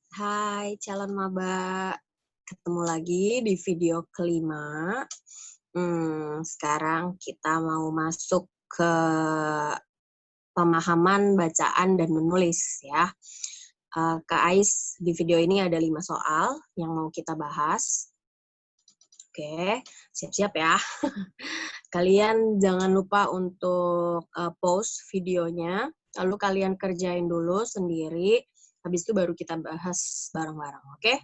Hai calon maba, ketemu lagi di video kelima. Sekarang kita mau masuk ke pemahaman bacaan dan menulis ya. Kak Ais, di video ini ada 5 soal yang mau kita bahas. Oke, siap-siap ya. Kalian jangan lupa untuk pause videonya, lalu kalian kerjain dulu sendiri, habis itu baru kita bahas bareng-bareng, oke?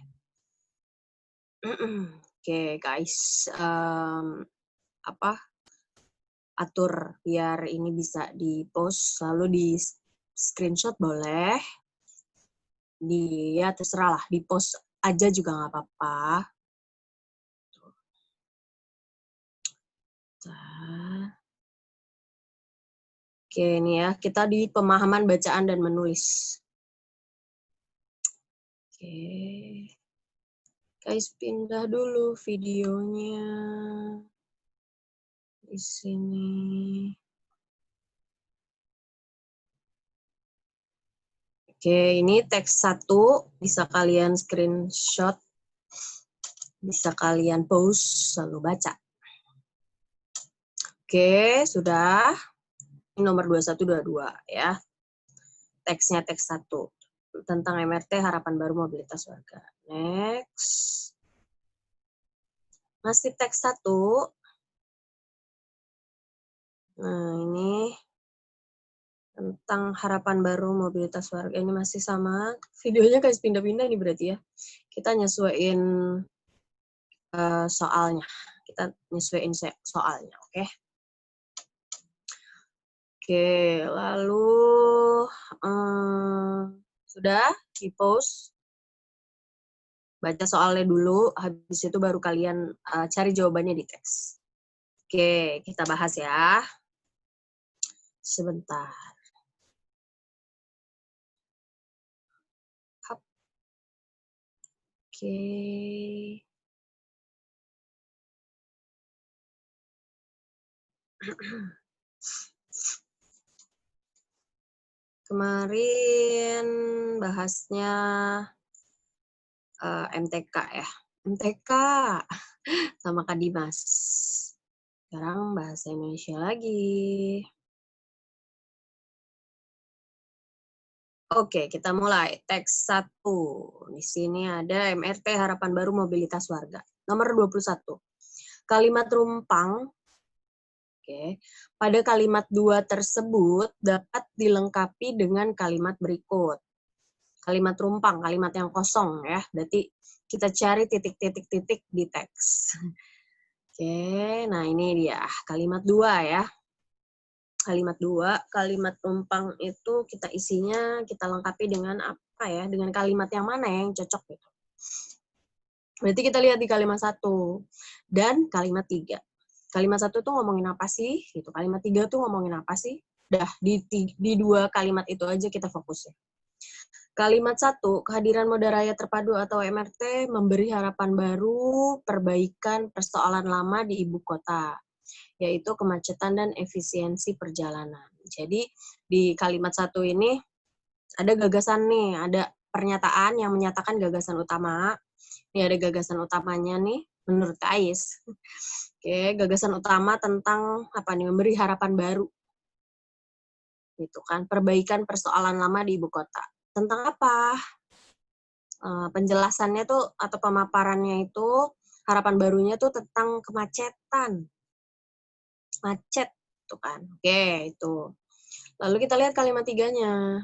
Oke, guys, atur biar ini bisa di-post, lalu di-screenshot boleh, ya terserah lah, di-post aja juga nggak apa-apa. Oke, ini ya, kita di pemahaman bacaan dan menulis. Oke, guys, pindah dulu videonya. Di sini. Oke, ini teks 1, bisa kalian screenshot, bisa kalian post, lalu baca. Oke, sudah. Ini nomor 2122 ya. Teksnya teks 1. Tentang MRT, harapan baru mobilitas warga. Next. Masih teks 1. Nah, ini tentang harapan baru mobilitas warga. Ini masih sama. Videonya guys pindah-pindah nih berarti ya. Kita nyesuaiin soalnya. Kita nyesuaiin soalnya, oke? Oke, lalu sudah di-post. Baca soalnya dulu, habis itu baru kalian cari jawabannya di teks. Oke, kita bahas ya. Sebentar. Oke. Kemarin bahasnya MTK ya. MTK sama Kak Dimas. Sekarang bahasa Indonesia lagi. Oke, kita mulai. Teks 1. Di sini ada MRT, harapan baru mobilitas warga. Nomor 21. Kalimat rumpang. Oke. Pada kalimat 2 tersebut dapat dilengkapi dengan kalimat berikut. Kalimat rumpang, kalimat yang kosong ya. Berarti kita cari titik-titik-titik di teks. Oke, nah ini dia. Kalimat 2 ya. Kalimat 2, kalimat rumpang itu kita isinya, kita lengkapi dengan apa ya, dengan kalimat yang mana yang cocok gitu. Berarti kita lihat di kalimat 1 dan kalimat 3. Kalimat 1 tuh ngomongin apa sih? Gitu. Kalimat 3 tuh ngomongin apa sih? Dah, di 2 kalimat itu aja kita fokus ya. Kalimat 1, kehadiran moda raya terpadu atau MRT memberi harapan baru perbaikan persoalan lama di ibu kota, yaitu kemacetan dan efisiensi perjalanan. Jadi di kalimat 1 ini ada gagasan nih, ada pernyataan yang menyatakan gagasan utama. Ini ada gagasan utamanya nih, menurut Ais. Oke, gagasan utama tentang apa nih, memberi harapan baru. Gitu kan, perbaikan persoalan lama di ibu kota. Tentang apa? Penjelasannya tuh atau pemaparannya itu, harapan barunya tuh tentang kemacetan. Macet, tuh kan. Oke, itu. Lalu kita lihat kalimat 3-nya.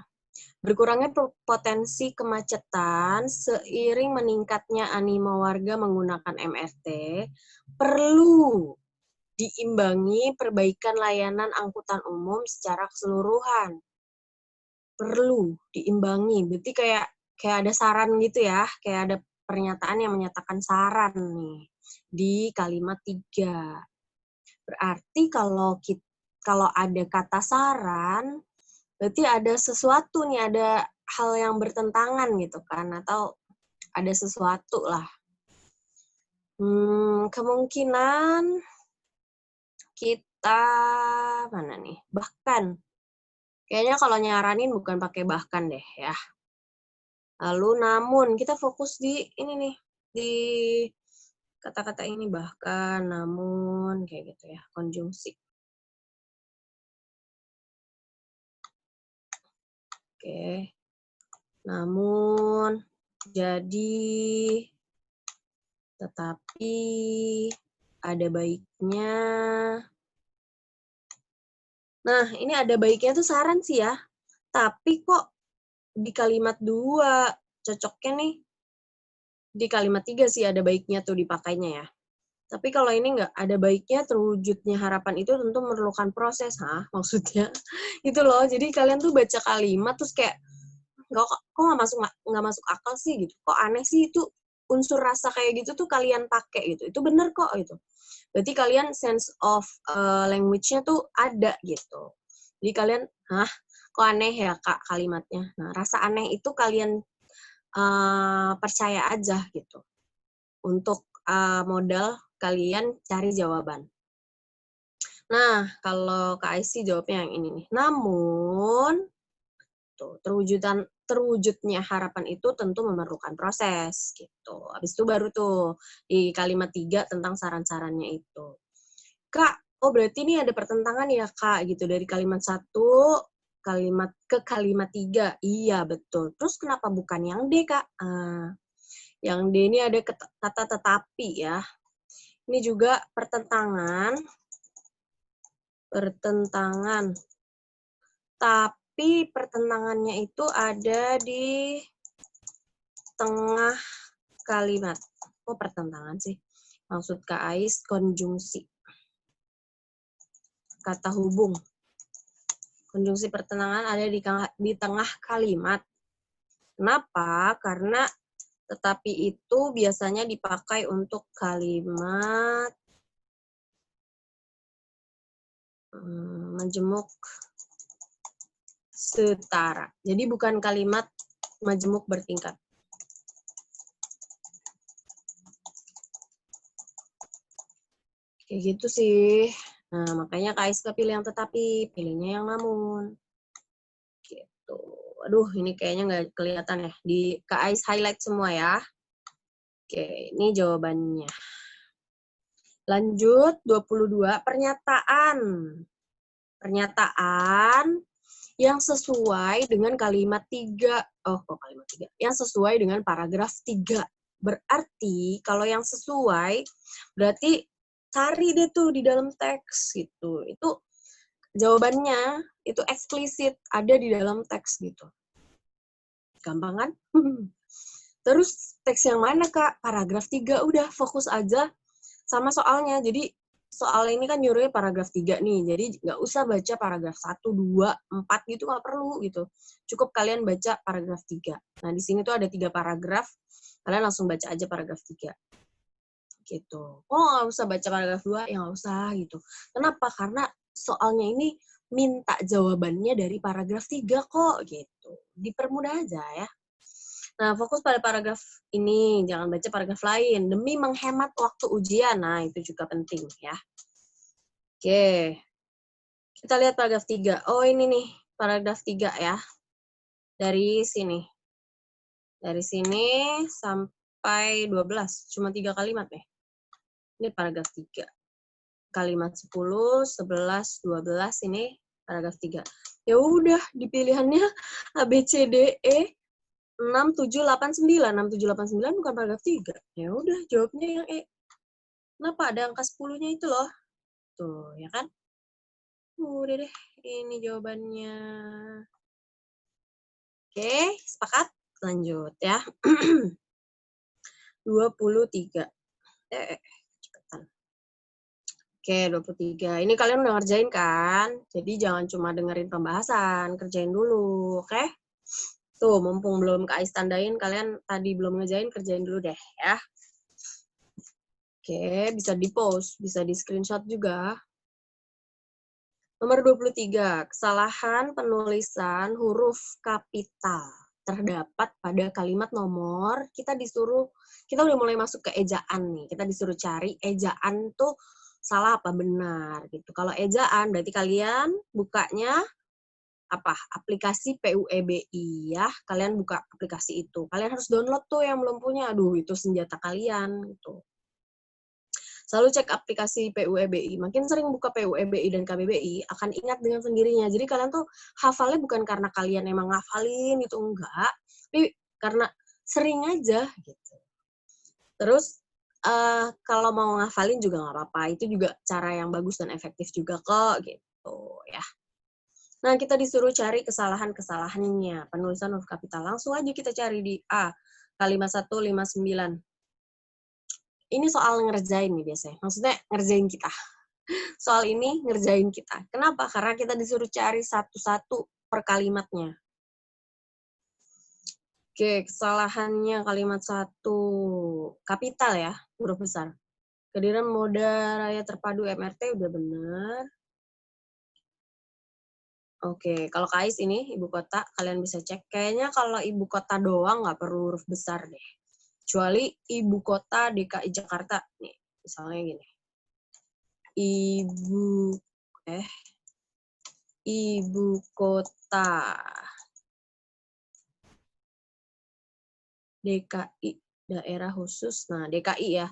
Berkurangnya potensi kemacetan seiring meningkatnya animo warga menggunakan MRT perlu diimbangi perbaikan layanan angkutan umum secara keseluruhan. Perlu diimbangi, berarti kayak ada saran gitu ya, kayak ada pernyataan yang menyatakan saran nih di kalimat 3. Berarti kalau ada kata saran, berarti ada sesuatu nih, ada hal yang bertentangan gitu kan, atau ada sesuatu lah. Kemungkinan kita mana nih? Bahkan. Kayaknya kalau nyaranin bukan pakai bahkan deh ya. Lalu namun, kita fokus di ini nih, di kata-kata ini, bahkan, namun, kayak gitu ya, konjungsi. Oke. Namun, jadi, tetapi, ada baiknya. Nah, ini ada baiknya tuh saran sih ya, tapi kok di kalimat 2, cocoknya nih di kalimat 3 sih ada baiknya tuh dipakainya ya. Tapi kalau ini nggak ada baiknya, terwujudnya harapan itu tentu memerlukan proses. Hah? Maksudnya? Itu loh, jadi kalian tuh baca kalimat terus kayak, kok nggak masuk akal sih gitu. Kok aneh sih itu unsur rasa kayak gitu tuh kalian pakai gitu. Itu bener kok gitu. Berarti kalian sense of language-nya tuh ada gitu. Jadi kalian, hah? Kok aneh ya Kak kalimatnya? Nah, rasa aneh itu kalian percaya aja gitu. Untuk modal kalian cari jawaban. Nah, kalau Kak Aisy jawabnya yang ini nih. Namun, tuh, terwujudnya harapan itu tentu memerlukan proses gitu. Habis itu baru tuh di kalimat 3 tentang saran-sarannya itu. Kak, oh berarti ini ada pertentangan ya Kak gitu dari kalimat 1 ke kalimat 3. Iya, betul. Terus kenapa bukan yang D, Kak? Yang D ini ada kata tetapi ya. Ini juga pertentangan. Tapi pertentangannya itu ada di tengah kalimat. Oh, pertentangan sih. Maksud Kak Ais, konjungsi. Kata hubung. Konjungsi pertentangan ada di tengah kalimat. Kenapa? Karena tetapi itu biasanya dipakai untuk kalimat majemuk setara. Jadi bukan kalimat majemuk bertingkat. Kayak gitu sih. Nah, makanya Kak Aiska pilih yang tetapi, pilihnya yang namun. Gitu. Aduh, ini kayaknya nggak kelihatan ya. Di Kak Ais highlight semua ya. Oke, ini jawabannya. Lanjut, 22. Pernyataan. Pernyataan yang sesuai dengan kalimat 3. Oh, kok kalimat 3? Yang sesuai dengan paragraf 3. Berarti, kalau yang sesuai, berarti cari deh tuh di dalam teks gitu. Itu jawabannya, itu eksplisit, ada di dalam teks gitu. Gampang kan? Terus teks yang mana, Kak? Paragraf 3, udah fokus aja sama soalnya. Jadi soal ini kan nyuruhnya paragraf 3 nih, jadi nggak usah baca paragraf 1, 2, 4 gitu, nggak perlu gitu. Cukup kalian baca paragraf 3. Nah, di sini tuh ada 3 paragraf, kalian langsung baca aja paragraf 3. Gitu. Oh, nggak usah baca paragraf 2, ya nggak usah gitu. Kenapa? Karena soalnya ini minta jawabannya dari paragraf 3 kok, gitu. Dipermudah aja ya. Nah, fokus pada paragraf ini, jangan baca paragraf lain, demi menghemat waktu ujian. Nah, itu juga penting ya. Oke, kita lihat paragraf 3. Oh, ini nih, paragraf 3 ya. Dari sini. Dari sini sampai 12, cuma 3 kalimat nih. Ini paragraf 3. Kalimat 10, 11, 12, ini paragraf 3. Ya udah, di pilihannya A, B, C, D, E, 6, 7, 8, 9. 6, 7, 8, 9 bukan paragraf 3. Ya udah, jawabnya yang E. Kenapa? Ada angka 10-nya itu loh. Tuh, ya kan? Udah deh, ini jawabannya. Oke, sepakat? Lanjut ya. 23. Cepetan. Oke, 23. Ini kalian udah ngerjain kan? Jadi jangan cuma dengerin pembahasan, kerjain dulu, oke? Tuh, mumpung belum Kak Ais tandain, kalian tadi belum ngerjain, kerjain dulu deh ya. Oke, bisa di-post, bisa di-screenshot juga. Nomor 23, kesalahan penulisan huruf kapital terdapat pada kalimat nomor, kita udah mulai masuk ke ejaan nih, kita disuruh cari ejaan tuh salah apa benar gitu. Kalau ejaan berarti kalian bukanya apa? Aplikasi PUEBI ya. Kalian buka aplikasi itu. Kalian harus download tuh yang belum punya. Aduh, itu senjata kalian gitu. Selalu cek aplikasi PUEBI. Makin sering buka PUEBI dan KBBI, akan ingat dengan sendirinya. Jadi kalian tuh hafalnya bukan karena kalian emang ngafalin gitu, enggak. Tapi karena sering aja gitu. Terus kalau mau ngafalin juga nggak apa-apa. Itu juga cara yang bagus dan efektif juga kok gitu ya. Nah, kita disuruh cari kesalahan-kesalahannya. Penulisan huruf kapital. Langsung aja kita cari di A. Kalimat 159. Ini soal ngerjain nih biasanya. Maksudnya ngerjain kita. Soal ini ngerjain kita. Kenapa? Karena kita disuruh cari satu-satu per kalimatnya. Oke, kesalahannya kalimat 1. Kapital ya, huruf besar. Kehadiran moda raya terpadu MRT udah benar. Oke, kalau KAIS ini ibu kota, kalian bisa cek. Kayaknya kalau ibu kota doang nggak perlu huruf besar deh. Kecuali ibu kota DKI Jakarta. Nih, misalnya gini. Ibu kota DKI, daerah khusus. Nah, DKI ya.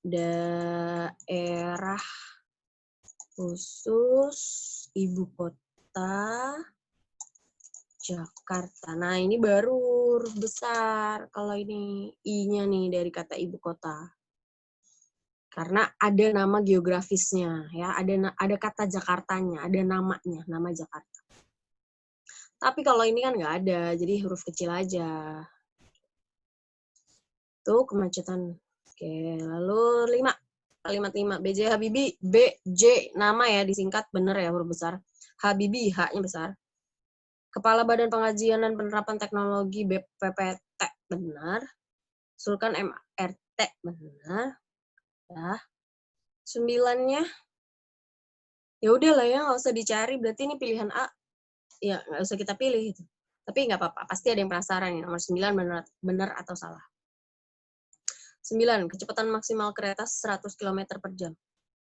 Daerah khusus ibu kota Jakarta. Nah, ini baru huruf besar. Kalau ini I-nya nih dari kata ibu kota. Karena ada nama geografisnya, ya. Ada kata Jakartanya, ada namanya, nama Jakarta. Tapi kalau ini kan nggak ada, jadi huruf kecil aja. Tuh, kemacetan. Oke, lalu 5. Kalimat 5. B.J. Habibie. B.J. Nama ya, disingkat. Bener ya, huruf besar. Habibie, H-nya besar. Kepala Badan Pengajian dan Penerapan Teknologi BPPT. Benar. Sulkan MRT. Benar. Ya. 9-nya. Ya udahlah ya, nggak usah dicari. Berarti ini pilihan A. Ya, nggak usah kita pilih. Gitu. Tapi nggak apa-apa. Pasti ada yang penasaran ya. Nomor 9 benar atau salah. 9. Kecepatan maksimal kereta 100 km per jam.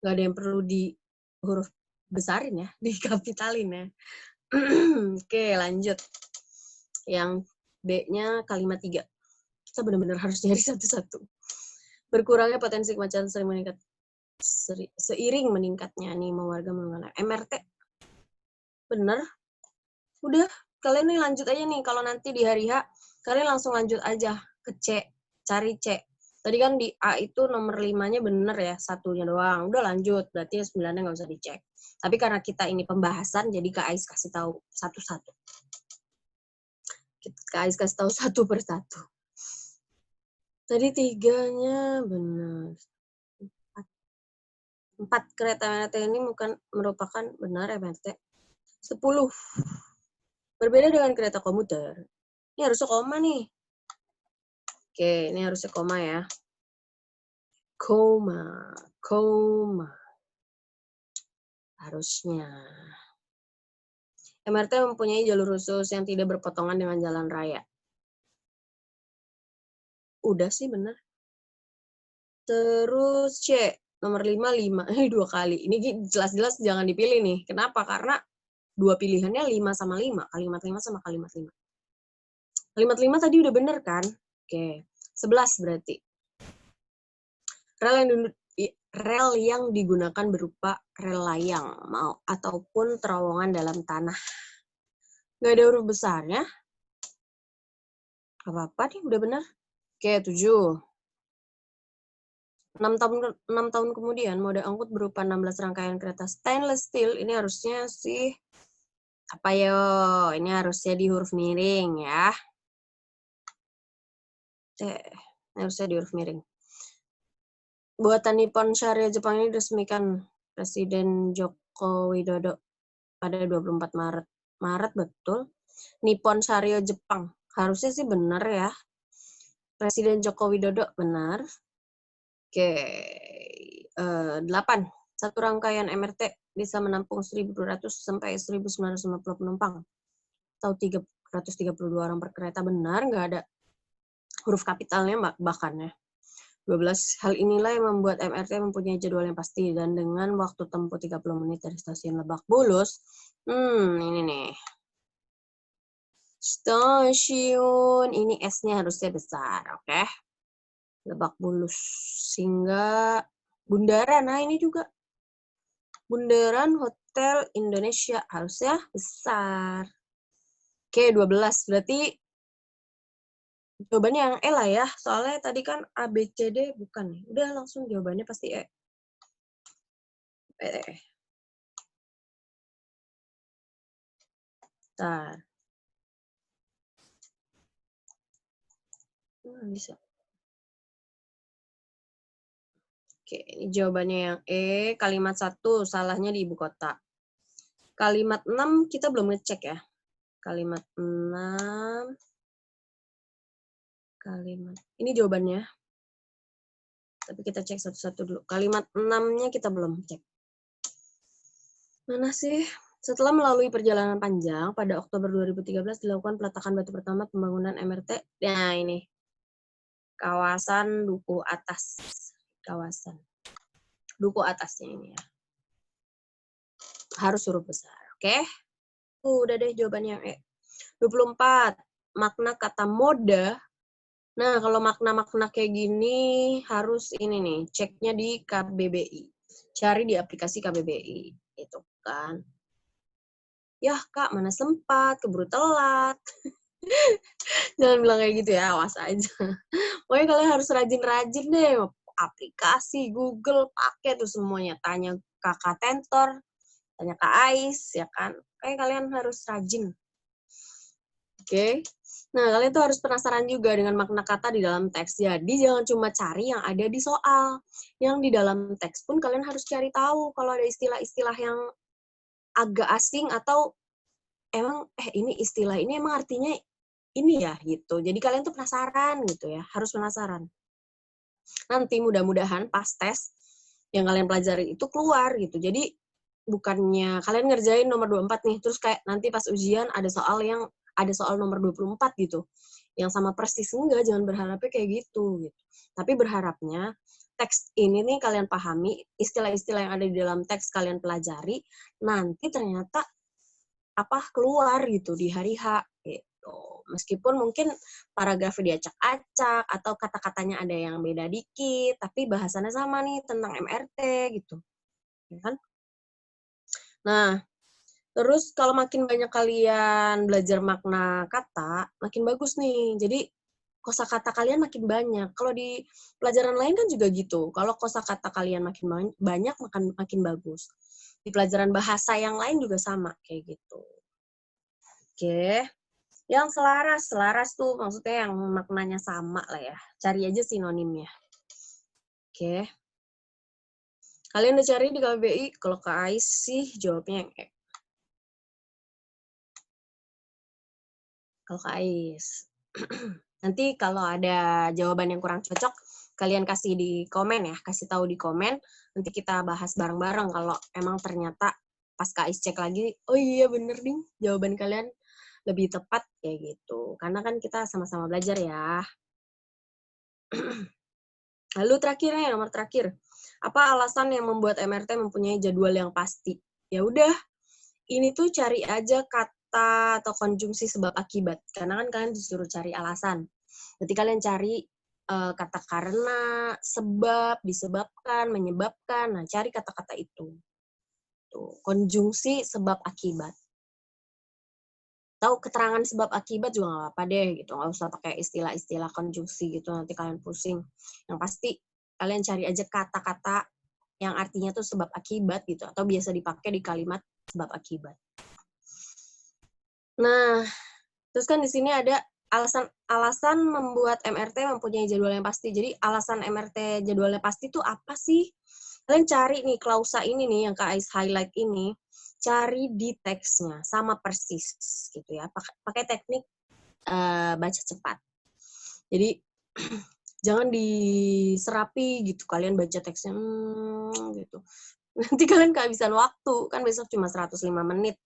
Nggak ada yang perlu di huruf besarin ya, dikapitalin ya. Oke, lanjut. Yang B-nya kalimat 3. Kita benar-benar harus nyari satu-satu. Berkurangnya potensi kemacetan seiring meningkatnya animo warga menggunakan MRT. Bener. Udah, kalian nih lanjut aja nih. Kalau nanti di hari H, kalian langsung lanjut aja ke C. Cari C. Tadi kan di A itu nomor 5-nya bener ya, satunya doang. Udah lanjut, berarti 9-nya nggak usah dicek. Tapi karena kita ini pembahasan, jadi Kak Ais kasih tahu satu-satu. Kak Ais kasih tahu satu persatu. Tadi 3-nya benar. 4 kereta MRT ini merupakan benar MRT. 10. Berbeda dengan kereta komuter. Ini harusnya koma nih. Oke, ini harusnya koma ya. Koma. Harusnya. MRT mempunyai jalur khusus yang tidak berpotongan dengan jalan raya. Udah sih bener. Terus C, nomor 5. Ini 2 kali. Ini jelas-jelas jangan dipilih nih. Kenapa? Karena 2 pilihannya 5 sama 5. Kalimat 5 sama kalimat 5. Kalimat 5 tadi udah bener kan? Oke. 11 berarti. Rel yang digunakan berupa rel layang ataupun terowongan dalam tanah. Nggak ada huruf besarnya. Apa-apa nih, udah benar. Oke, 7. 6 tahun kemudian, moda angkut berupa 16 rangkaian kereta stainless steel. Ini harusnya sih, apa yo? Ini harusnya di huruf miring ya. Ini harusnya di huruf miring. Buatan Nippon Syariah Jepang ini diresmikan Presiden Joko Widodo pada 24 Maret. Maret betul. Nippon Syariah Jepang. Harusnya sih benar ya. Presiden Joko Widodo benar. Oke. 8. Satu rangkaian MRT bisa menampung 1.200 sampai 1.950 penumpang. Atau 332 orang per kereta. Benar, nggak ada huruf kapitalnya bahkan ya. 12. Hal inilah yang membuat MRT mempunyai jadwal yang pasti dan dengan waktu tempuh 30 menit dari stasiun Lebak Bulus. Ini nih. Stasiun, ini S-nya harusnya besar, oke? Lebak Bulus. Sehingga Bundaran, nah ini juga. Bundaran Hotel Indonesia harusnya besar. Oke, 12. Berarti jawabannya yang E lah ya. Soalnya tadi kan A, B, C, D bukan nih. Udah langsung jawabannya pasti E. Bentar. Bisa. Oke, ini jawabannya yang E. Kalimat 1, salahnya di ibu kota. Kalimat 6, kita belum ngecek ya. Kalimat 6. Ini jawabannya. Tapi kita cek satu-satu dulu. Kalimat 6-nya kita belum cek. Mana sih? Setelah melalui perjalanan panjang, pada Oktober 2013 dilakukan peletakan batu pertama pembangunan MRT. Nah, ini. Kawasan Duku Atas. Kawasan Duku Atasnya ini ya. Harus huruf besar, oke? Udah deh jawabannya yang E. 24. Makna kata moda. Nah, kalau makna-makna kayak gini harus ini nih, ceknya di KBBI. Cari di aplikasi KBBI. Itu kan. Yah, Kak, mana sempat, keburu telat. Jangan bilang kayak gitu ya, awas aja. Pokoknya kalian harus rajin-rajin deh. Aplikasi, Google, pakai tuh semuanya. Tanya Kakak Tentor, tanya Kak Ais, ya kan. Kayak kalian harus rajin. Oke. Nah, kalian tuh harus penasaran juga dengan makna kata di dalam teks. Jadi, jangan cuma cari yang ada di soal. Yang di dalam teks pun kalian harus cari tahu kalau ada istilah-istilah yang agak asing atau emang, ini istilah ini emang artinya ini ya, gitu. Jadi, kalian tuh penasaran gitu ya. Harus penasaran. Nanti mudah-mudahan pas tes yang kalian pelajari itu keluar gitu. Jadi, bukannya kalian ngerjain nomor 24 nih, terus kayak nanti pas ujian ada soal nomor 24 gitu. Yang sama persis, enggak, jangan berharapnya kayak gitu. Tapi berharapnya teks ini nih kalian pahami, istilah-istilah yang ada di dalam teks kalian pelajari, nanti ternyata keluar gitu di hari H gitu. Meskipun mungkin paragrafnya diacak-acak atau kata-katanya ada yang beda dikit, tapi bahasannya sama nih tentang MRT gitu. Ya kan? Nah, terus kalau makin banyak kalian belajar makna kata, makin bagus nih. Jadi kosakata kalian makin banyak. Kalau di pelajaran lain kan juga gitu. Kalau kosakata kalian makin banyak, makin bagus. Di pelajaran bahasa yang lain juga sama kayak gitu. Oke. Yang selaras tuh maksudnya yang maknanya sama lah ya. Cari aja sinonimnya. Oke. Kalian udah cari di KBBI? Kalau ke Ais sih jawabnya yang E. Kalau ke Ais. Nanti kalau ada jawaban yang kurang cocok, kalian kasih di komen ya. Kasih tahu di komen. Nanti kita bahas bareng-bareng kalau emang ternyata pas Kak Ais cek lagi, oh iya bener nih jawaban kalian lebih tepat kayak gitu. Karena kan kita sama-sama belajar ya. Lalu terakhirnya, nomor terakhir. Apa alasan yang membuat MRT mempunyai jadwal yang pasti? Ya udah, ini tuh cari aja kata atau konjungsi sebab akibat. Karena kan kalian disuruh cari alasan. Berarti kalian cari kata karena, sebab, disebabkan, menyebabkan. Nah, cari kata-kata itu. Tuh, konjungsi sebab akibat. Tahu keterangan sebab akibat juga nggak apa-apa deh gitu, nggak usah pakai istilah-istilah konjungsi gitu, nanti kalian pusing. Yang pasti kalian cari aja kata-kata yang artinya tuh sebab akibat gitu, atau biasa dipakai di kalimat sebab akibat. Nah, terus kan di sini ada alasan membuat MRT mempunyai jadwal yang pasti. Jadi alasan MRT jadwalnya pasti itu apa sih? Kalian cari nih klausa ini nih yang Kak Ais highlight ini, cari di teksnya sama persis gitu ya. Pakai teknik baca cepat. Jadi jangan diserapi gitu. Kalian baca teksnya gitu. Nanti kalian kehabisan waktu, kan besok cuma 105 menit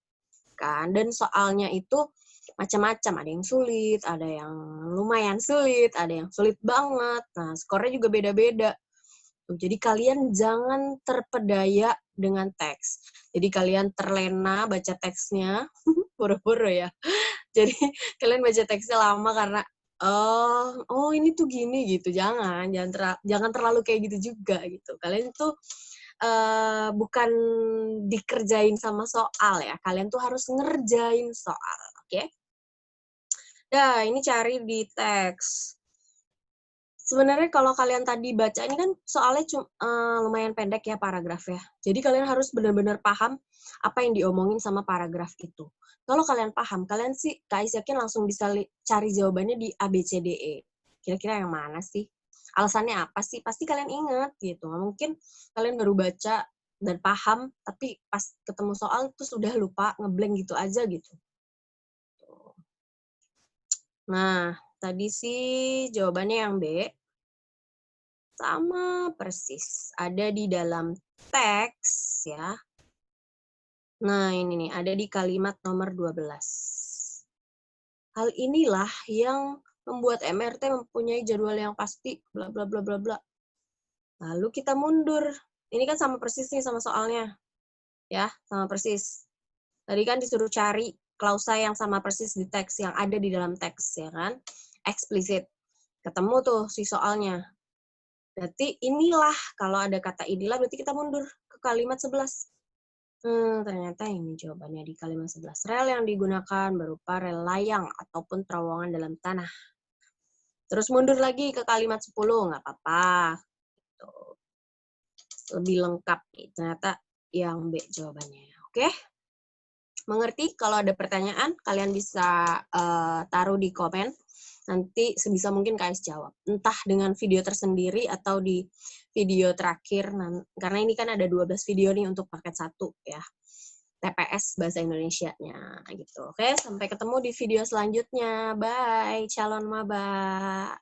kan. Dan soalnya itu macam-macam, ada yang sulit, ada yang lumayan sulit, ada yang sulit banget. Nah, skornya juga beda-beda. Jadi kalian jangan terpedaya dengan teks. Jadi kalian terlena baca teksnya, boro-boro ya. Jadi kalian baca teksnya lama karena oh ini tuh gini gitu. Jangan terlalu kayak gitu juga gitu. Kalian tuh bukan dikerjain sama soal ya. Kalian tuh harus ngerjain soal, oke? Nah, ini cari di teks. Sebenarnya kalau kalian tadi baca, ini kan soalnya lumayan pendek ya paragrafnya. Jadi kalian harus benar-benar paham apa yang diomongin sama paragraf itu. Kalau kalian paham, kalian sih, Kak Ais yakin langsung bisa cari jawabannya di A, B, C, D, E. Kira-kira yang mana sih? Alasannya apa sih? Pasti kalian ingat gitu. Nggak mungkin kalian baru baca dan paham, tapi pas ketemu soal tuh sudah lupa, ngeblank gitu aja gitu. Nah, tadi sih jawabannya yang B. Sama persis. Ada di dalam teks ya. Nah, ini nih, ada di kalimat nomor 12. Hal inilah yang membuat MRT mempunyai jadwal yang pasti, bla bla bla bla bla. Lalu kita mundur. Ini kan sama persis nih sama soalnya. Ya, sama persis. Tadi kan disuruh cari klausa yang sama persis di teks, yang ada di dalam teks, ya kan? Eksplisit. Ketemu tuh si soalnya. Berarti inilah, kalau ada kata inilah, berarti kita mundur ke kalimat 11. Ternyata ini jawabannya di kalimat 11. Rel yang digunakan berupa rel layang ataupun terowongan dalam tanah. Terus mundur lagi ke kalimat 10, nggak apa-apa. Lebih lengkap nih, ternyata yang B jawabannya. Oke? Mengerti? Kalau ada pertanyaan, kalian bisa taruh di komen. Nanti sebisa mungkin Kak Ais jawab. Entah dengan video tersendiri atau di video terakhir. Karena ini kan ada 12 video nih untuk paket 1 ya. TPS Bahasa Indonesianya gitu. Oke, sampai ketemu di video selanjutnya. Bye, calon maba.